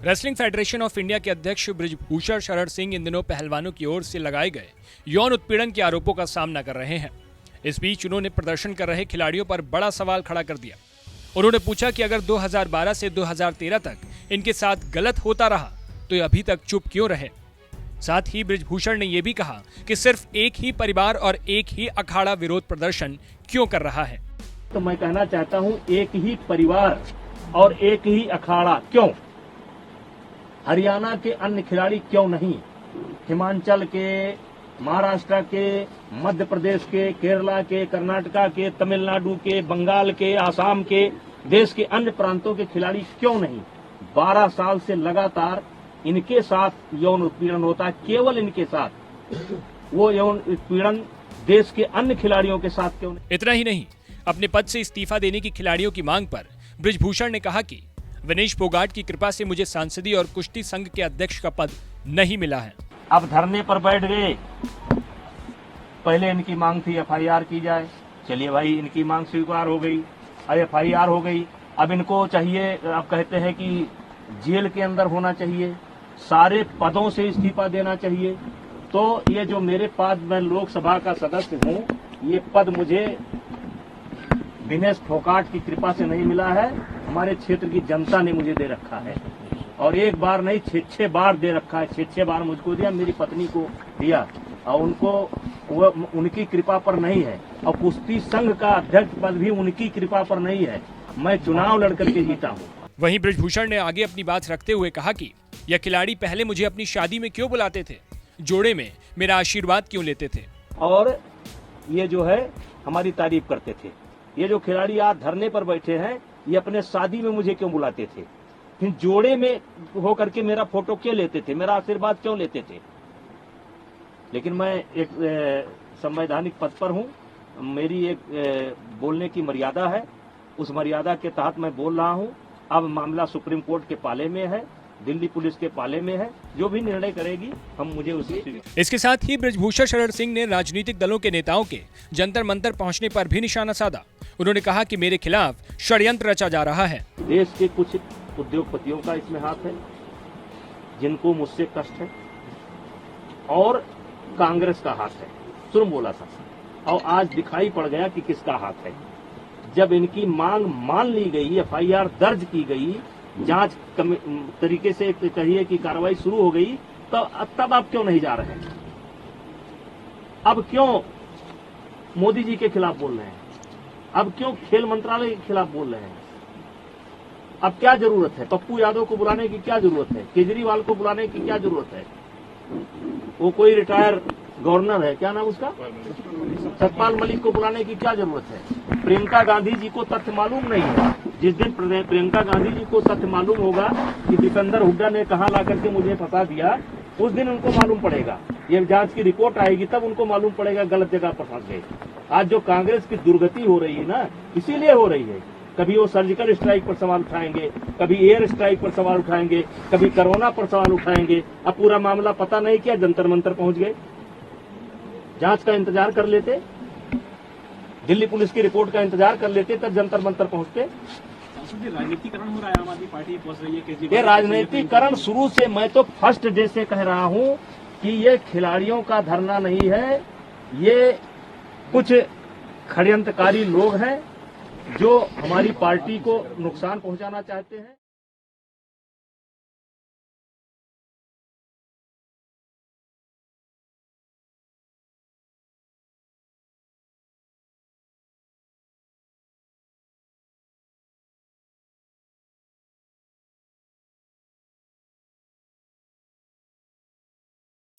Wrestling federation of India के अध्यक्ष बृजभूषण शरण सिंह इन दिनों पहलवानों की ओर से लगाए गए यौन उत्पीड़न के आरोपों का सामना कर रहे हैं। इस बीच उन्होंने प्रदर्शन कर रहे खिलाड़ियों पर बड़ा सवाल खड़ा कर दिया। उन्होंने पूछा कि अगर 2012 से 2013 तक इनके साथ गलत होता रहा तो ये अभी तक चुप क्यों रहे। साथ ही बृजभूषण ने यह भी कहा कि सिर्फ एक ही परिवार और एक ही अखाड़ा विरोध प्रदर्शन क्यों कर रहा है। तो मैं कहना चाहता हूं, एक ही परिवार और एक ही अखाड़ा क्यों? हरियाणा के अन्य खिलाड़ी क्यों नहीं? हिमाचल के, महाराष्ट्र के, मध्य प्रदेश के, केरला के, कर्नाटका के, तमिलनाडु के, बंगाल के, आसाम के, देश के अन्य प्रांतों के खिलाड़ी क्यों नहीं? 12 साल से लगातार इनके साथ यौन उत्पीड़न होता है, केवल इनके साथ। वो यौन उत्पीड़न देश के अन्य खिलाड़ियों के साथ क्यों नहीं? इतना ही नहीं, अपने पद से इस्तीफा देने की खिलाड़ियों की मांग पर बृजभूषण ने कहा कि विनेश फोगाट की कृपा से मुझे सांसदीय और कुश्ती संघ के अध्यक्ष का पद नहीं मिला है। अब धरने पर बैठ गए। पहले इनकी मांग थी एफआईआर की जाए, चलिए भाई इनकी मांग स्वीकार हो गई, एफआईआर हो गई। अब इनको चाहिए, अब कहते हैं कि जेल के अंदर होना चाहिए, सारे पदों से इस्तीफा देना चाहिए। तो ये जो मेरे पास, मैं लोकसभा का सदस्य हूँ, ये पद मुझे विनेश फोगाट की कृपा से नहीं मिला है, हमारे क्षेत्र की जनता ने मुझे दे रखा है। और एक बार नहीं, 6 बार दे रखा है। 6 बार मुझको दिया, मेरी पत्नी को दिया, और उनको उनकी कृपा पर नहीं है। और कुश्ती संघ का अध्यक्ष पद भी उनकी कृपा पर नहीं है। मैं चुनाव लड़कर के जीता हूँ। वहीं बृजभूषण ने आगे अपनी बात रखते हुए कहा कि यह खिलाड़ी पहले मुझे अपनी शादी में क्यों बुलाते थे, जोड़े में मेरा आशीर्वाद क्यों लेते थे, और ये जो है हमारी तारीफ करते थे। ये जो खिलाड़ी आज धरने पर बैठे हैं, ये अपने शादी में मुझे क्यों बुलाते थे, फिर जोड़े में होकर के मेरा फोटो क्यों लेते थे, मेरा आशीर्वाद क्यों लेते थे। लेकिन मैं एक संवैधानिक पद पर हूँ, मेरी एक बोलने की मर्यादा है, उस मर्यादा के तहत मैं बोल रहा हूँ। अब मामला सुप्रीम कोर्ट के पाले में है, दिल्ली पुलिस के पाले में है, जो भी निर्णय करेगी हम मुझे उसी। इसके साथ ही बृजभूषण शरण सिंह ने राजनीतिक दलों के नेताओं के जंतर मंतर पहुंचने पर भी निशाना साधा। उन्होंने कहा कि मेरे खिलाफ षड्यंत्र रचा जा रहा है। देश के कुछ उद्योगपतियों का इसमें हाथ है, जिनको मुझसे कष्ट है, और कांग्रेस का हाथ है। सुन बोला था, और आज दिखाई पड़ गया कि किसका हाथ है। जब इनकी मांग मान ली गई, एफआईआर दर्ज की गई, जांच तरीके से कहिए कि कार्रवाई शुरू हो गई, तो तब आप क्यों नहीं जा रहे हैं? अब क्यों मोदी जी के खिलाफ बोल रहे हैं? अब क्यों खेल मंत्रालय के खिलाफ बोल रहे हैं? अब क्या जरूरत है? पप्पू यादव को बुलाने की क्या जरूरत है? केजरीवाल को बुलाने की क्या जरूरत है? वो कोई रिटायर गवर्नर है, क्या नाम उसका, सतपाल मलिक को बुलाने की क्या जरूरत है? प्रियंका गांधी जी को तथ्य मालूम नहीं है। जिस दिन प्रियंका गांधी जी को तथ्य मालूम होगा कि दीपेंद्र हुड्डा ने कहां ला करके मुझे फंसा दिया, उस दिन उनको मालूम पड़ेगा। ये जांच की रिपोर्ट आएगी, तब उनको मालूम पड़ेगा गलत जगह पर फंस गए। आज जो कांग्रेस की दुर्गति हो रही है ना, इसीलिए हो रही है। कभी वो सर्जिकल स्ट्राइक पर सवाल उठाएंगे, कभी एयर स्ट्राइक पर सवाल उठाएंगे, कभी कोरोना पर सवाल उठाएंगे। अब पूरा मामला पता नहीं क्या जंतर मंतर पहुंच गए। जांच का इंतजार कर लेते, दिल्ली पुलिस की रिपोर्ट का इंतजार कर लेते, तब जंतर मंतर पहुंचते। राजनीतिकरण हो रहा है, आम आदमी पार्टी पहुंच रही है। ये राजनीतिकरण शुरू से, मैं तो फर्स्ट डे से कह रहा हूं कि ये खिलाड़ियों का धरना नहीं है, ये कुछ षड्यंत्रकारी लोग हैं जो हमारी पार्टी को नुकसान पहुंचाना चाहते हैं।